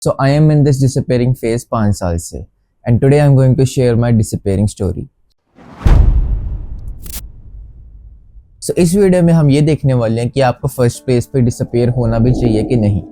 So I am in this disappearing phase 5 साल से and today I am going to share my disappearing story. So इस video में हम ये देखने वाले हैं कि आपको फर्स्ट प्लेस पे डिसअपेयर होना भी चाहिए कि नहीं,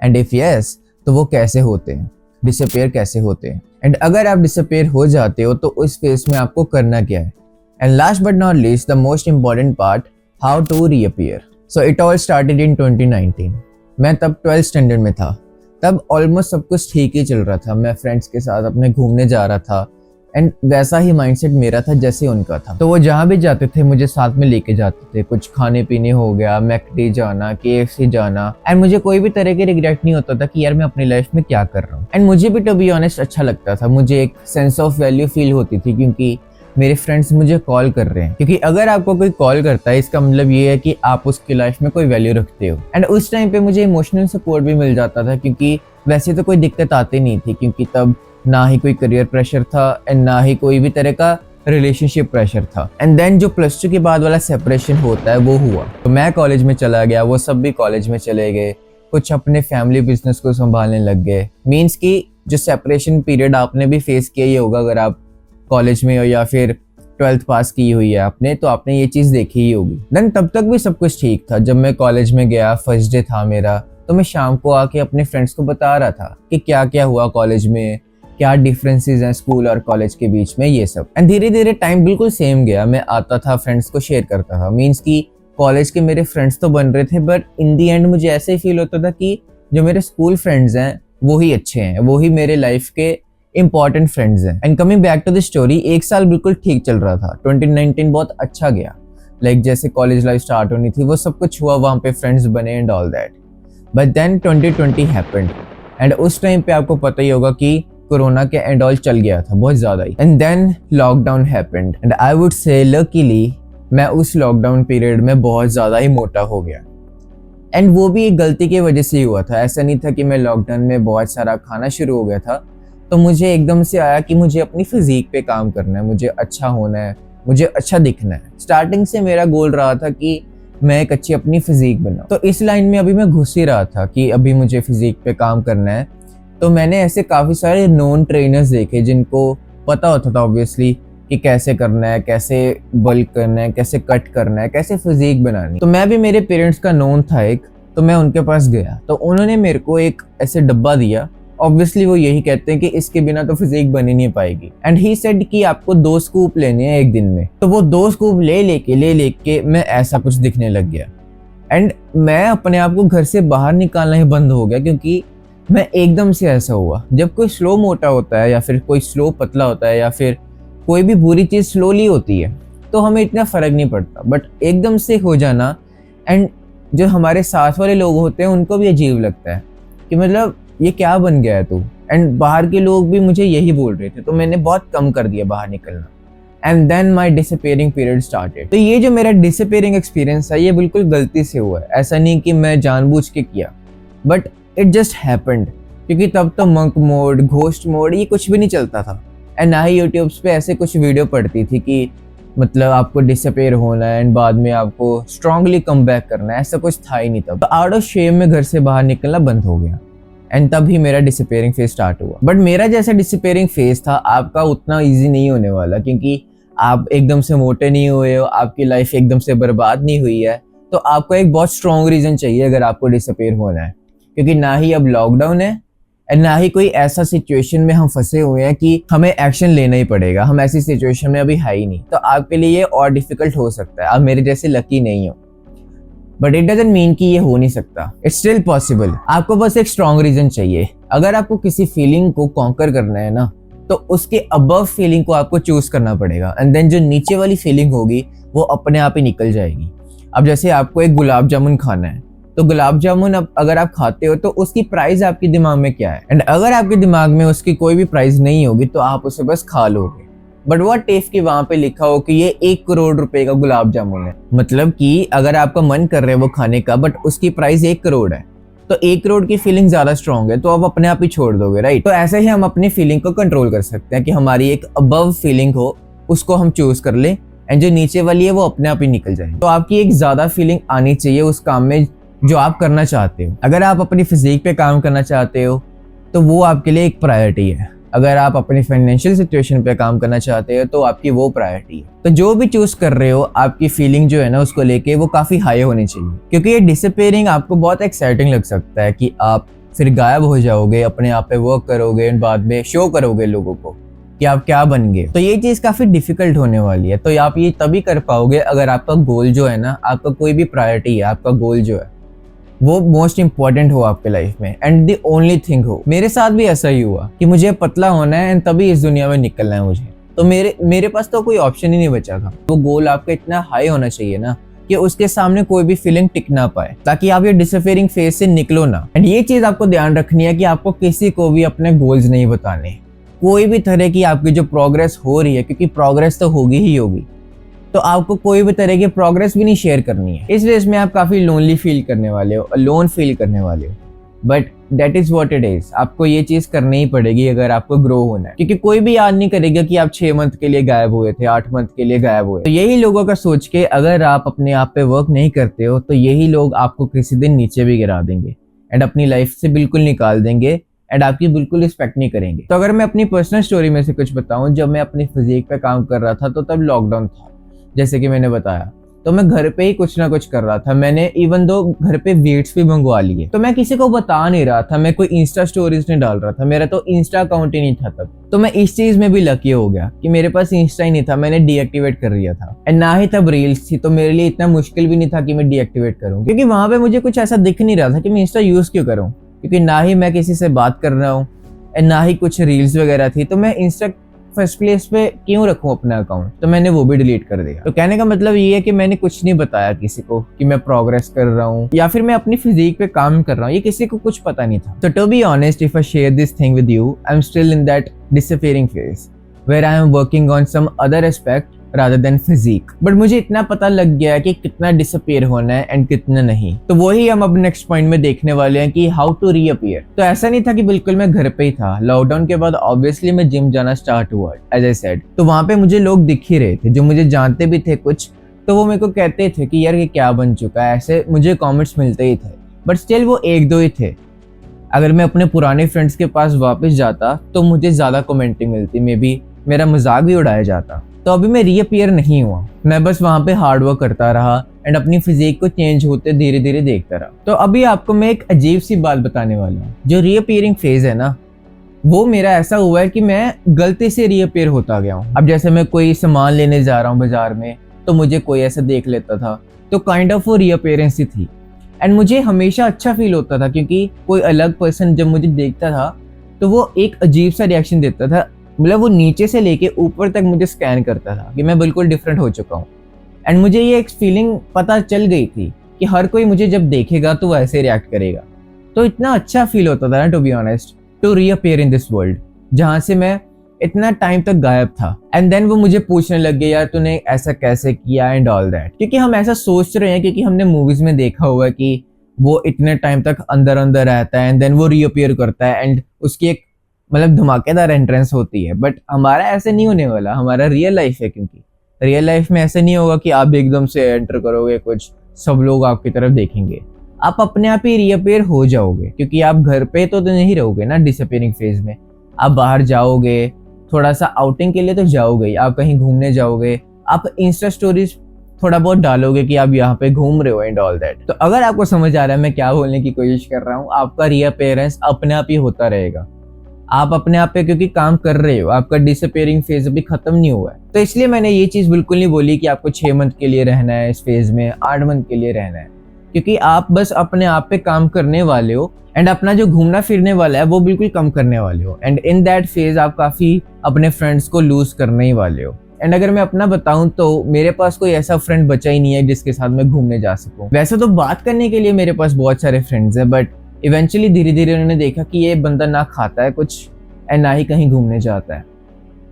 एंड इफ यस तो वो कैसे होते हैं, डिसअपेयर कैसे होते हैं, एंड अगर आप डिसअपेयर हो जाते हो तो उस फेज में आपको करना क्या है, and last but not least the most important part, how to reappear. So it all started in 2019. मैं तब 12th स्टैंडर्ड में था. तब ऑलमोस्ट सब कुछ ठीक ही चल रहा था. मैं फ्रेंड्स के साथ अपने घूमने जा रहा था एंड वैसा ही माइंडसेट मेरा था जैसे उनका था. तो वो जहाँ भी जाते थे मुझे साथ में लेके जाते थे. कुछ खाने पीने हो गया, मैकडी जाना, KFC जाना, एंड मुझे कोई भी तरह के रिग्रेट नहीं होता था कि यार मैं अपनी लाइफ में क्या कर रहा हूँ. एंड मुझे भी टू बी ऑनेस्ट अच्छा लगता था. मुझे एक सेंस ऑफ वैल्यू फील होती थी क्योंकि मेरे फ्रेंड्स मुझे कॉल कर रहे हैं. क्योंकि अगर आपको कोई कॉल करता है इसका मतलब ये है कि आप उसकी लाइफ में कोई वैल्यू रखते हो. एंड उस टाइम पे मुझे इमोशनल सपोर्ट भी मिल जाता था क्योंकि वैसे तो कोई दिक्कत आती नहीं थी क्योंकि तब ना ही कोई करियर प्रेशर था एंड ना ही कोई भी तरह का रिलेशनशिप प्रेशर था. एंड देन जो +2 के बाद वाला सेपरेशन होता है वो हुआ. तो मैं कॉलेज में चला गया, वो सब भी कॉलेज में चले गए, कुछ अपने फैमिली बिजनेस को संभालने लग गए. मीन्स कि जो सेपरेशन पीरियड आपने भी फेस किया ही होगा अगर आप कॉलेज में हो या फिर 12th पास की हुई है आपने, तो आपने ये चीज़ देखी ही होगी. देन तब तक भी सब कुछ ठीक था. जब मैं कॉलेज में गया, फर्स्ट डे था मेरा, तो मैं शाम को आके अपने फ्रेंड्स को बता रहा था कि क्या क्या हुआ कॉलेज में, क्या डिफरेंसेस हैं स्कूल और कॉलेज के बीच में, ये सब. एंड धीरे धीरे टाइम बिल्कुल सेम गया. मैं आता था, फ्रेंड्स को शेयर करता था. मीन्स कि कॉलेज के मेरे फ्रेंड्स तो बन रहे थे बट इन दी एंड मुझे ऐसे ही फील होता था कि जो मेरे स्कूल फ्रेंड्स हैं वो ही अच्छे हैं, वो ही मेरे लाइफ के इंपॉर्टेंट फ्रेंड्स हैं. And coming back to the story, एक साल बिल्कुल ठीक चल रहा था. 2019 बहुत अच्छा गया. लाइक जैसे कॉलेज लाइफ स्टार्ट होनी थी वो सब कुछ हुआ, वहाँ पे फ्रेंड्स बने and all that. But then 2020 happened and उस टाइम पे आपको पता ही होगा कि कोरोना के एंड ऑल चल गया था बहुत ज़्यादा ही. And then lockdown happened and I would say luckily मैं उस लॉकडाउन पीरियड में बहुत ज़्यादा ही मोटा हो गया. एंड वो भी एक गलती की वजह से ही हुआ था. ऐसा नहीं था कि मैं लॉकडाउन में बहुत सारा खाना शुरू हो गया था. तो मुझे एकदम से आया कि मुझे अपनी फिजिक पे काम करना है, मुझे अच्छा होना है, मुझे अच्छा दिखना है. स्टार्टिंग से मेरा गोल रहा था कि मैं एक अच्छी अपनी फिजिक बनाऊं. तो इस लाइन में अभी मैं घुस ही रहा था कि अभी मुझे फिजिक पे काम करना है. तो मैंने ऐसे काफ़ी सारे नॉन ट्रेनर्स देखे जिनको पता होता था ऑब्वियसली कि कैसे करना है, कैसे बल्क करना है, कैसे कट करना है, कैसे फिजिक बनानी. तो मैं भी मेरे पेरेंट्स का नॉन था एक, तो मैं उनके पास गया. तो उन्होंने मेरे को एक ऐसे डब्बा दिया. ऑब्वियसली वो यही कहते हैं कि इसके बिना तो फिजिक बन ही नहीं पाएगी. एंड ही सेड कि आपको 2 स्कूप लेने हैं एक दिन में. तो वो 2 स्कूप ले लेके मैं ऐसा कुछ दिखने लग गया. एंड मैं अपने आप को घर से बाहर निकालना ही बंद हो गया क्योंकि मैं एकदम से ऐसा हुआ. जब कोई स्लो मोटा होता है या फिर कोई स्लो पतला होता है या फिर कोई भी बुरी चीज़ स्लोली होती है तो हमें इतना फ़र्क नहीं पड़ता. बट एकदम से हो जाना, एंड जो हमारे साथ वाले लोग होते हैं उनको भी अजीब लगता है कि मतलब ये क्या बन गया है तू. एंड बाहर के लोग भी मुझे यही बोल रहे थे. तो मैंने बहुत कम कर दिया बाहर निकलना. And then my disappearing period started. तो ये जो मेरा डिसअपेयरिंग एक्सपीरियंस है ये बिल्कुल गलती से हुआ है. ऐसा नहीं कि मैं जानबूझ के किया, बट इट जस्ट हैपेंड. क्योंकि तब तो मंक मोड, घोस्ट मोड ये कुछ भी नहीं चलता था. एंड ना ही यूट्यूब पे ऐसे कुछ वीडियो पड़ती थी कि मतलब आपको डिसअपेयर होना है एंड बाद में आपको स्ट्रांगली कम बैक करना है. ऐसा कुछ था ही नहीं तब. तो आउट ऑफ शेम में घर से बाहर निकलना बंद हो गया. एंड तब ही मेरा डिसअपेयरिंग फेज स्टार्ट हुआ. बट मेरा जैसा डिसअपेयरिंग फेज था आपका उतना इजी नहीं होने वाला क्योंकि आप एकदम से मोटे नहीं हुए हो, आपकी लाइफ एकदम से बर्बाद नहीं हुई है. तो आपको एक बहुत स्ट्रॉन्ग रीजन चाहिए अगर आपको डिसअपेयर होना है. क्योंकि ना ही अब लॉकडाउन है एंड ना ही कोई ऐसा सिचुएशन में हम फंसे हुए हैं कि हमें एक्शन लेना ही पड़ेगा. हम ऐसी सिचुएशन में अभी है ही नहीं. तो आपके लिए ये और डिफिकल्ट हो सकता है. आप मेरे जैसे लकी नहीं हो, बट इट डजंट मीन कि ये हो नहीं सकता. It's still possible. आपको बस एक स्ट्रॉन्ग रीजन चाहिए. अगर आपको किसी फीलिंग को कॉन्कर करना है ना, तो उसके अबव फीलिंग को आपको चूज करना पड़ेगा. एंड देन जो नीचे वाली फीलिंग होगी वो अपने आप ही निकल जाएगी. अब जैसे आपको एक गुलाब जामुन खाना है, तो गुलाब जामुन अब अगर आप खाते हो तो उसकी प्राइस आपके दिमाग में क्या है. एंड अगर आपके दिमाग में उसकी कोई भी प्राइस नहीं होगी तो आप उसे बस खा लोगे. बट व्हाट इफ कि वहां पे लिखा हो कि ये 1 करोड़ रुपए का गुलाब जामुन है. मतलब कि अगर आपका मन कर रहा है वो खाने का बट उसकी प्राइस 1 करोड़ है, तो 1 करोड़ की फीलिंग ज्यादा स्ट्रॉन्ग है तो आप अपने आप ही छोड़ दोगे, राइट. तो ऐसे ही हम अपनी फीलिंग को कंट्रोल कर सकते हैं कि हमारी एक अबव फीलिंग हो, उसको हम चूज कर ले एंड जो नीचे वाली है वो अपने आप ही निकल जाए. तो आपकी एक ज्यादा फीलिंग आनी चाहिए उस काम में जो आप करना चाहते हो. अगर आप अपनी फिजिक पे काम करना चाहते हो तो वो आपके लिए एक प्रायोरिटी है। अगर आप अपनी फाइनेंशियल सिचुएशन पे काम करना चाहते हो तो आपकी वो प्रायोरिटी है। तो जो भी चूज कर रहे हो, आपकी फीलिंग जो है ना उसको लेके वो काफी हाई होनी चाहिए, क्योंकि ये डिसअपीयरिंग आपको बहुत एक्साइटिंग लग सकता है कि आप फिर गायब हो जाओगे, अपने आप पे वर्क करोगे एंड बाद में शो करोगे लोगों को कि आप क्या बन गए। तो ये चीज काफी डिफिकल्ट होने वाली है। तो आप ये तभी कर पाओगे अगर आपका गोल जो है ना, आपका कोई भी प्रायोरिटी है, आपका गोल जो है वो मोस्ट इंपॉर्टेंट हो आपके लाइफ में एंड द ओनली थिंग हो। मेरे साथ भी ऐसा ही हुआ कि मुझे पतला होना है एंड तभी इस दुनिया में निकलना है मुझे। तो मेरे पास तो कोई ऑप्शन ही नहीं बचा था। वो गोल आपका इतना हाई होना चाहिए ना कि उसके सामने कोई भी फीलिंग टिक ना पाए, ताकि आप ये डिसअपीयरिंग फेज से निकलो ना। एंड ये चीज आपको ध्यान रखनी है कि आपको किसी को भी अपने गोल्स नहीं बताने, कोई भी तरह की आपकी जो प्रोग्रेस हो रही है, क्योंकि प्रोग्रेस तो होगी ही होगी, तो आपको कोई भी तरह की प्रोग्रेस भी नहीं शेयर करनी है। इस वजह में आप काफी लोनली फील करने वाले हो, अलोन फील करने वाले हो, but that is what it is. आपको ये चीज करनी ही पड़ेगी अगर आपको ग्रो होना है, क्योंकि कोई भी याद नहीं करेगा कि आप 6 मंथ के लिए गायब हुए थे, 8 मंथ के लिए गायब हुए। तो यही लोगों का सोच के अगर आप अपने आप पे वर्क नहीं करते हो तो यही लोग आपको किसी दिन नीचे भी गिरा देंगे एंड अपनी लाइफ से बिल्कुल निकाल देंगे एंड आपकी बिल्कुल रिस्पेक्ट नहीं करेंगे। तो अगर मैं अपनी पर्सनल स्टोरी में से कुछ बताऊं, जब मैं अपनी फिजिक पे काम कर रहा था तो तब लॉकडाउन था, जैसे कि मैंने बताया। तो मैं घर पे ही कुछ ना कुछ कर रहा था। मैंने इवन दो घर पे वेट्स भी मंगवा लिए। तो मैं किसी को बता नहीं रहा था, मैं कोई इंस्टा स्टोरीज नहीं डाल रहा था, मेरा तो इंस्टा अकाउंट ही नहीं था तब। तो मैं इस चीज में भी लकी हो गया कि मेरे पास इंस्टा ही नहीं था, मैंने डीएक्टिवेट कर लिया था। एंड ना ही तब रील्स थी, तो मेरे लिए इतना मुश्किल भी नहीं था कि मैं डीएक्टिवेट करूँ, क्योंकि वहां पे मुझे कुछ ऐसा दिख नहीं रहा था कि मैं इंस्टा यूज क्यों करूँ, क्योंकि ना ही मैं किसी से बात कर रहा हूँ एंड ना ही कुछ रील्स वगैरह थी। तो मैं इंस्टा फर्स्ट प्लेस पे क्यों रखूं अपना अकाउंट, तो मैंने वो भी डिलीट कर दिया। तो कहने का मतलब ये है कि मैंने कुछ नहीं बताया किसी को कि मैं प्रोग्रेस कर रहा हूँ या फिर मैं अपनी फिजिक पे काम कर रहा हूँ, ये किसी को कुछ पता नहीं था। तो to be honest, if I share this thing with you, I am still in that disappearing phase where I am working on some other aspect rather than physique। But मुझे इतना पता लग गया कि कितना डिसअपीयर होना है एंड कितना नहीं। तो वही हम अब नेक्स्ट पॉइंट में देखने वाले हैं कि हाउ टू रीअपीयर। तो ऐसा नहीं था कि बिल्कुल मैं घर पे ही था। लॉकडाउन के बाद ऑब्वियसली मैं जिम जाना स्टार्ट हुआ एज आई सेड। तो वहां पे मुझे लोग दिख ही रहे थे जो मुझे जानते भी थे कुछ, तो वो मेरे को कहते थे कि यार ये क्या बन चुका है, ऐसे मुझे कॉमेंट्स मिलते ही थे। बट स्टिल वो 1-2 ही थे। अगर मैं अपने पुराने फ्रेंड्स के पास वापस जाता तो मुझे ज्यादा कमेंटिंग मिलती, मे बी मेरा मजाक भी उड़ाया जाता। तो अभी मैं रीअपीयर नहीं हुआ, मैं बस वहां पे हार्ड वर्क करता रहा एंड अपनी फिजिक को चेंज होते धीरे धीरे देखता रहा। तो अभी आपको मैं एक अजीब सी बात बताने वाला हूँ। जो रीअपीयरिंग फेज है ना, वो मेरा ऐसा हुआ है कि मैं गलती से रीअपीयर होता गया हूँ। अब जैसे मैं कोई सामान लेने जा रहा हूँ बाजार में, तो मुझे कोई ऐसा देख लेता था, तो काइंड ऑफ वो रीअपीयरेंस ही थी। एंड मुझे हमेशा अच्छा फील होता था, क्योंकि कोई अलग पर्सन जब मुझे देखता था तो वो एक अजीब सा रिएक्शन देता था। मतलब वो नीचे से लेके ऊपर तक मुझे स्कैन करता था कि मैं बिल्कुल डिफरेंट हो चुका हूँ। एंड मुझे ये एक फीलिंग पता चल गई थी कि हर कोई मुझे जब देखेगा तो वो ऐसे रिएक्ट करेगा। तो इतना अच्छा फील होता था ना, to be honest, to reappear in this world, जहाँ से मैं इतना टाइम तक गायब था। एंड देन वो मुझे पूछने लग गए, यार तूने ऐसा कैसे किया एंड ऑल दैट। क्योंकि हम ऐसा सोच रहे हैं, क्योंकि हमने मूवीज में देखा हुआ है कि वो इतने टाइम तक अंदर अंदर रहता है एंड देन वो रीअपीयर करता है एंड उसकी एक मतलब धमाकेदार एंट्रेंस होती है। बट हमारा ऐसे नहीं होने वाला, हमारा रियल लाइफ है। क्योंकि रियल लाइफ में ऐसे नहीं होगा कि आप एकदम से एंटर करोगे कुछ, सब लोग आपकी तरफ देखेंगे। आप अपने आप ही रीअपीयर हो जाओगे, क्योंकि आप घर पे तो नहीं रहोगे ना डिसअपीयरिंग फेज में। आप बाहर जाओगे, थोड़ा सा आउटिंग के लिए तो जाओगे, आप कहीं घूमने जाओगे, आप इंस्टा स्टोरीज थोड़ा बहुत डालोगे कि आप यहाँ पे घूम रहे हो एंड ऑल दैट। तो अगर आपको समझ आ रहा है मैं क्या बोलने की कोशिश कर रहा हूँ, आपका रीअपीयरेंस अपने आप ही होता रहेगा। आप अपने आप पे क्योंकि काम कर रहे हो, आपका डिसअपीयरिंग फेज अभी खत्म नहीं हुआ है। तो इसलिए मैंने ये चीज बिल्कुल नहीं बोली कि आपको 6 मंथ के लिए रहना है इस फेज में, 8 मंथ के लिए रहना है, क्योंकि आप बस अपने आप पे काम करने वाले हो एंड अपना जो घूमना फिरने वाला है वो बिल्कुल कम करने वाले हो। एंड इन दैट फेज आप काफी अपने फ्रेंड्स को लूज करने ही वाले हो। एंड अगर मैं अपना बताऊं तो मेरे पास कोई ऐसा फ्रेंड बचा ही नहीं है जिसके साथ मैं घूमने जा सकूं। वैसे तो बात करने के लिए मेरे पास बहुत सारे फ्रेंड्स हैं, बट इवेंचुअली धीरे धीरे उन्होंने देखा कि ये बंदा ना खाता है कुछ एंड ना ही कहीं घूमने जाता है,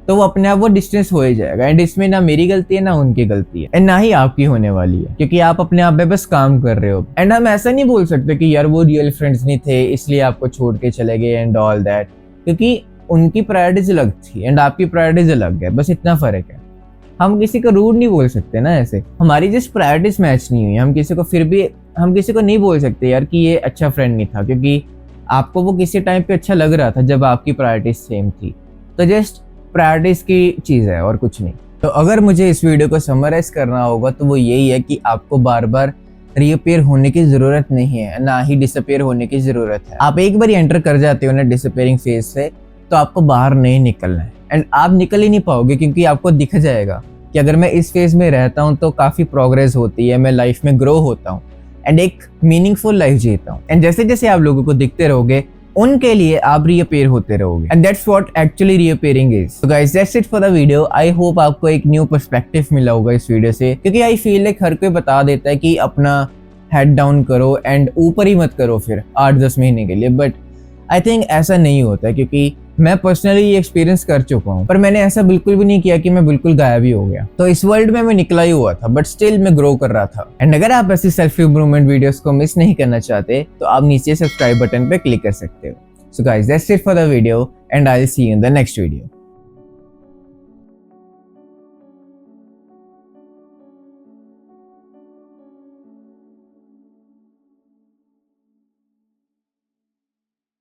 तो वो अपने आप वो डिस्टेंस हो ही जाएगा। एंड इसमें ना मेरी गलती है ना उनकी गलती है एंड ना ही आपकी होने वाली है, क्योंकि आप अपने आप पे बस काम कर रहे हो। एंड हम ऐसा नहीं बोल सकते कि यार वो रियल फ्रेंड्स नहीं थे इसलिए आपको छोड़ के चले गए एंड ऑल दैट, क्योंकि उनकी प्रायोरिटीज अलग थी एंड आपकी प्रायोरिटीज अलग है, बस इतना फर्क है। हम किसी को रूड नहीं बोल सकते ना, ऐसे हमारी जिस प्रायोरिटीज मैच नहीं हुई, हम किसी को नहीं बोल सकते यार कि ये अच्छा फ्रेंड नहीं था, क्योंकि आपको वो किसी टाइम पे अच्छा लग रहा था जब आपकी प्रायोरिटीज सेम थी। तो जस्ट प्रायोरिटीज की चीज़ है और कुछ नहीं। तो अगर मुझे इस वीडियो को समराइज करना होगा तो वो यही है कि आपको बार बार रीअपीयर होने की ज़रूरत नहीं है, ना ही डिसअपीयर होने की ज़रूरत है। आप एक बार एंटर कर जाते हो ना डिसअपीयरिंग फेज से, तो आपको बाहर नहीं निकलना है। एंड आप निकल ही नहीं पाओगे, क्योंकि आपको दिख जाएगा कि अगर मैं इस फेज में रहता हूँ तो काफ़ी प्रोग्रेस होती है, मैं लाइफ में ग्रो होता हूँ एंड एक मीनिंगफुल लाइफ जीता हूँ। एंड जैसे जैसे आप लोगों को दिखते रहोगे, उनके लिए आप रीअपीयर होते रहोगे। And that's what actually reappearing is. So guys, that's it for the video. I hope आपको एक न्यू पर्सपेक्टिव मिला होगा इस वीडियो से, क्योंकि आई फील लाइक हर कोई बता देता है कि अपना हेड डाउन करो एंड ऊपर ही मत करो फिर 8-10 महीने के लिए, बट आई थिंक ऐसा नहीं होता है, क्योंकि मैं पर्सनली ये एक्सपीरियंस कर चुका हूँ। पर मैंने ऐसा बिल्कुल भी नहीं किया कि मैं बिल्कुल गायब ही हो गया। तो इस वर्ल्ड में मैं निकला ही हुआ था, बट स्टिल मैं ग्रो कर रहा था। एंड अगर आप ऐसी सेल्फ इम्प्रूवमेंट वीडियोस को मिस नहीं करना चाहते तो आप नीचे सब्सक्राइब बटन पे क्लिक कर सकते हो। सो guys, that's it for the video and I will see you in the next video.